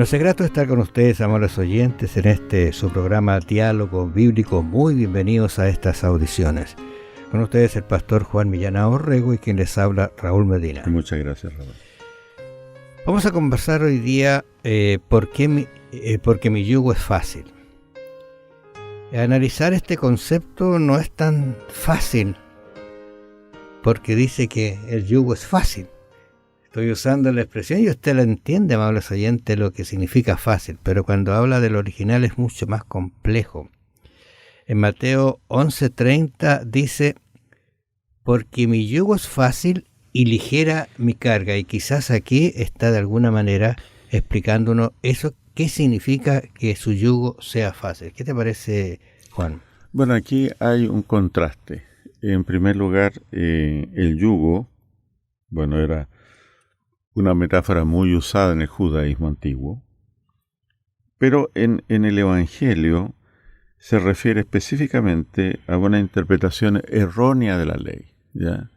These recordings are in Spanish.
Nos es grato estar con ustedes, amables oyentes, en su programa Diálogo Bíblico. Muy bienvenidos a estas audiciones. Con ustedes el pastor Juan Millán Orrego y quien les habla, Raúl Medina. Muchas gracias, Raúl. Vamos a conversar hoy día porque mi yugo es fácil. Analizar este concepto no es tan fácil, porque dice que el yugo es fácil. Estoy usando la expresión y usted la entiende, amables oyentes, lo que significa fácil, pero cuando habla del original es mucho más complejo. En Mateo 11:30 dice, porque mi yugo es fácil y ligera mi carga, y quizás aquí está de alguna manera explicándonos eso, qué significa que su yugo sea fácil. ¿Qué te parece, Juan? Bueno, aquí hay un contraste. En primer lugar, el yugo, era una metáfora muy usada en el judaísmo antiguo, pero en el Evangelio se refiere específicamente a una interpretación errónea de la ley, ¿ya?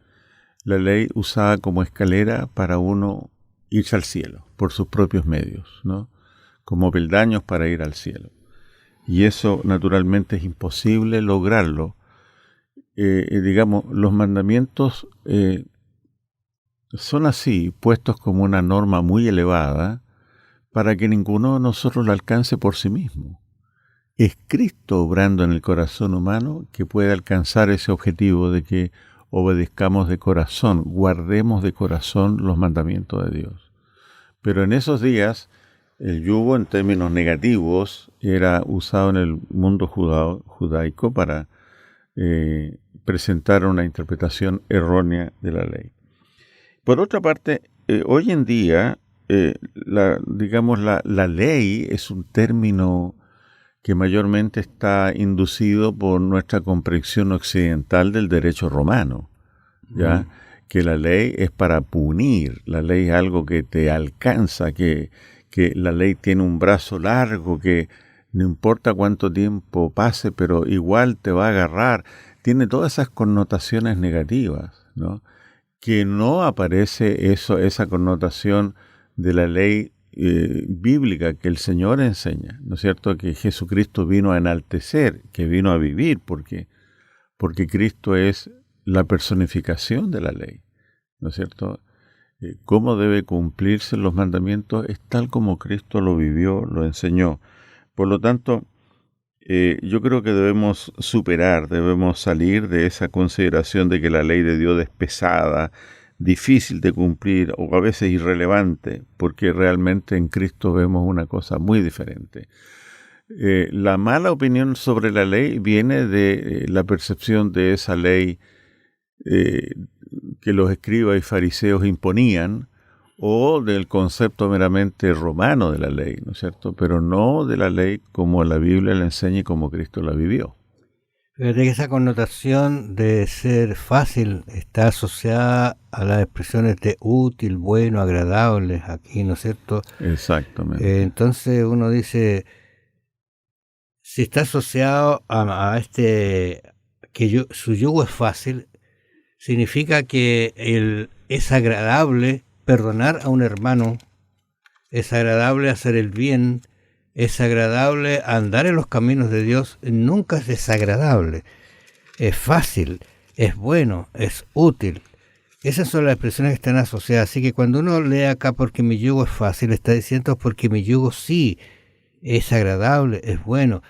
La ley usada como escalera para uno irse al cielo por sus propios medios, ¿no? Como peldaños para ir al cielo. Y eso naturalmente es imposible lograrlo. Los mandamientos son así, puestos como una norma muy elevada para que ninguno de nosotros la alcance por sí mismo. Es Cristo obrando en el corazón humano que puede alcanzar ese objetivo de que obedezcamos de corazón, guardemos de corazón los mandamientos de Dios. Pero en esos días, el yugo en términos negativos era usado en el mundo judaico para presentar una interpretación errónea de la ley. Por otra parte, hoy en día, la ley es un término que mayormente está inducido por nuestra comprensión occidental del derecho romano, ¿ya? Que la ley es para punir, la ley es algo que te alcanza, que la ley tiene un brazo largo, que no importa cuánto tiempo pase, pero igual te va a agarrar. Tiene todas esas connotaciones negativas, ¿no? Que no aparece esa connotación de la ley bíblica que el Señor enseña, ¿no es cierto? Que Jesucristo vino a enaltecer, que vino a vivir, porque Cristo es la personificación de la ley, ¿no es cierto? Cómo debe cumplirse los mandamientos es tal como Cristo lo vivió, lo enseñó. Por lo tanto, yo creo que debemos salir de esa consideración de que la ley de Dios es pesada, difícil de cumplir o a veces irrelevante, porque realmente en Cristo vemos una cosa muy diferente. La mala opinión sobre la ley viene de la percepción de esa ley que los escribas y fariseos imponían, o del concepto meramente romano de la ley, ¿no es cierto? Pero no de la ley como la Biblia la enseña y como Cristo la vivió. Fíjate que esa connotación de ser fácil está asociada a las expresiones de útil, bueno, agradable, aquí, ¿no es cierto? Exactamente. Entonces uno dice, si está asociado a su yugo es fácil, significa que es agradable perdonar a un hermano, es agradable hacer el bien, es agradable andar en los caminos de Dios, nunca es desagradable, es fácil, es bueno, es útil. Esas son las expresiones que están asociadas, así que cuando uno lee acá porque mi yugo es fácil, está diciendo porque mi yugo sí es agradable, es bueno.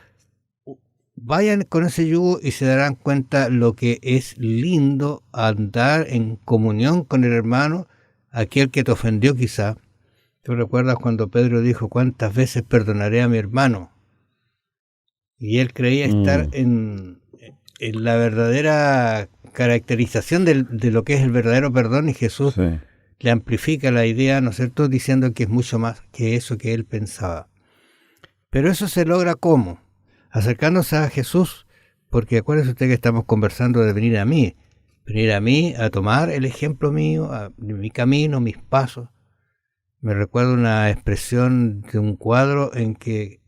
Vayan con ese yugo y se darán cuenta lo que es lindo andar en comunión con el hermano, aquel que te ofendió quizá. ¿Tú recuerdas cuando Pedro dijo, cuántas veces perdonaré a mi hermano? Y él creía estar en la verdadera caracterización de lo que es el verdadero perdón, y Jesús le amplifica la idea, ¿no es cierto?, diciendo que es mucho más que eso que él pensaba. Pero eso se logra ¿cómo? Acercándose a Jesús, porque acuérdese usted que estamos conversando de venir a mí, a tomar el ejemplo mío, mi camino, mis pasos. Me recuerdo una expresión de un cuadro en que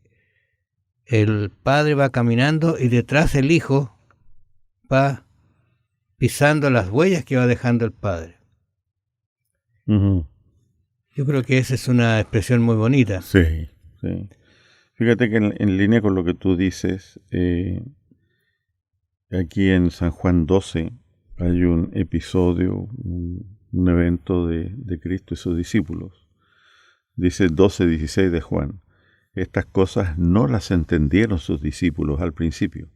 el padre va caminando y detrás el hijo va pisando las huellas que va dejando el padre. Uh-huh. Yo creo que esa es una expresión muy bonita. Sí, sí. Fíjate que en línea con lo que tú dices, aquí en San Juan 12 hay un episodio, un evento de Cristo y sus discípulos. Dice 12:16 de Juan. Estas cosas no las entendieron sus discípulos al principio.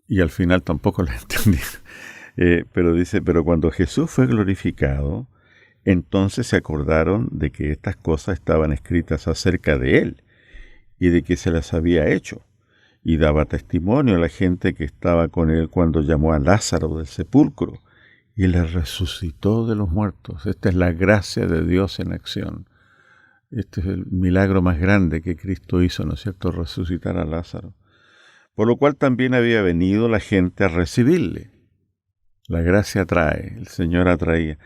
Y al final tampoco las entendieron. Pero dice, pero cuando Jesús fue glorificado, entonces se acordaron de que estas cosas estaban escritas acerca de él y de que se las había hecho. Y daba testimonio a la gente que estaba con él cuando llamó a Lázaro del sepulcro y le resucitó de los muertos. Esta es la gracia de Dios en acción. Este es el milagro más grande que Cristo hizo, ¿no es cierto?, resucitar a Lázaro. Por lo cual también había venido la gente a recibirle. La gracia atrae, el Señor atraía,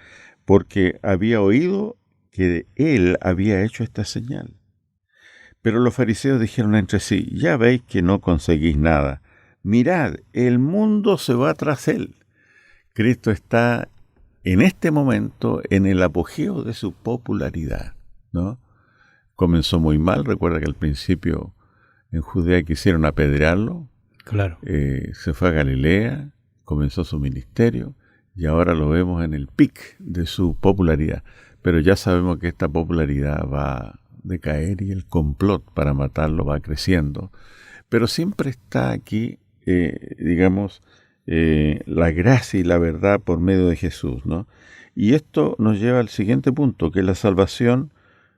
porque había oído que él había hecho esta señal. Pero los fariseos dijeron entre sí, ya veis que no conseguís nada. Mirad, el mundo se va tras él. Cristo está en este momento en el apogeo de su popularidad, ¿no? Comenzó muy mal, recuerda que al principio en Judea quisieron apedrearlo. Claro. Se fue a Galilea, comenzó su ministerio y ahora lo vemos en el pic de su popularidad. Pero ya sabemos que esta popularidad va a decaer y el complot para matarlo va creciendo. Pero siempre está aquí, la gracia y la verdad por medio de Jesús, ¿no? Y esto nos lleva al siguiente punto, que la salvación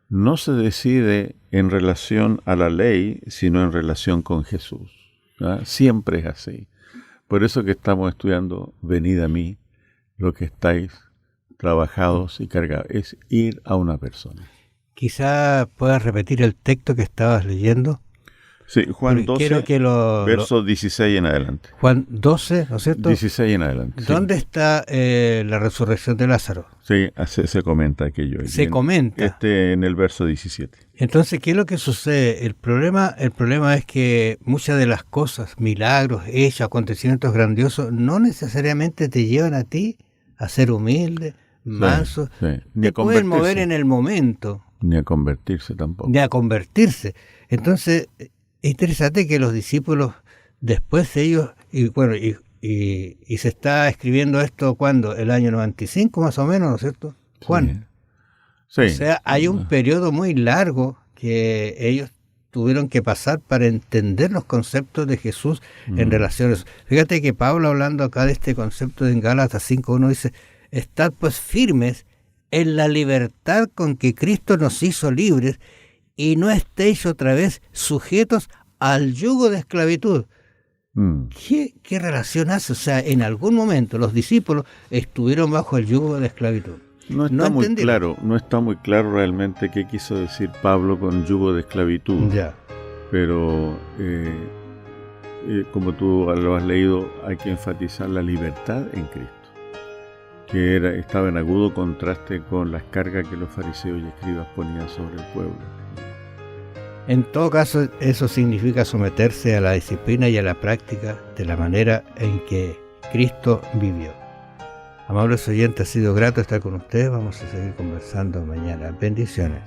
no se decide en relación a la ley, sino en relación con Jesús, ¿no? Siempre es así. Por eso que estamos estudiando Venid a mí, lo que estáis trabajados y cargados, es ir a una persona. Quizá puedas repetir el texto que estabas leyendo. Sí, Juan 12, verso 16 en adelante. Juan 12, ¿no es cierto? 16 en adelante. ¿Dónde está la resurrección de Lázaro? Sí, se comenta aquello. Comenta. En el verso 17. Entonces, ¿qué es lo que sucede? El problema es que muchas de las cosas, milagros, hechos, acontecimientos grandiosos, no necesariamente te llevan a ti a ser humilde, manso. Sí. Te pueden mover en el momento. Ni a convertirse tampoco. Ni a convertirse. Entonces, es interesante que los discípulos, después de ellos, y se está escribiendo esto, ¿cuándo? El año 95 más o menos, ¿no es cierto? Juan. Sí. O sea, hay un periodo muy largo que ellos tuvieron que pasar para entender los conceptos de Jesús en relación a eso. Fíjate que Pablo, hablando acá de este concepto en Gálatas 5:1, dice, estad pues firmes en la libertad con que Cristo nos hizo libres y no estéis otra vez sujetos al yugo de esclavitud. ¿Qué relación hace? O sea, en algún momento los discípulos estuvieron bajo el yugo de esclavitud. No está muy claro realmente qué quiso decir Pablo con yugo de esclavitud. Ya. Pero como tú lo has leído, hay que enfatizar la libertad en Cristo, que estaba en agudo contraste con las cargas que los fariseos y escribas ponían sobre el pueblo. En todo caso, eso significa someterse a la disciplina y a la práctica de la manera en que Cristo vivió. Amables oyentes, ha sido grato estar con ustedes. Vamos a seguir conversando mañana. Bendiciones.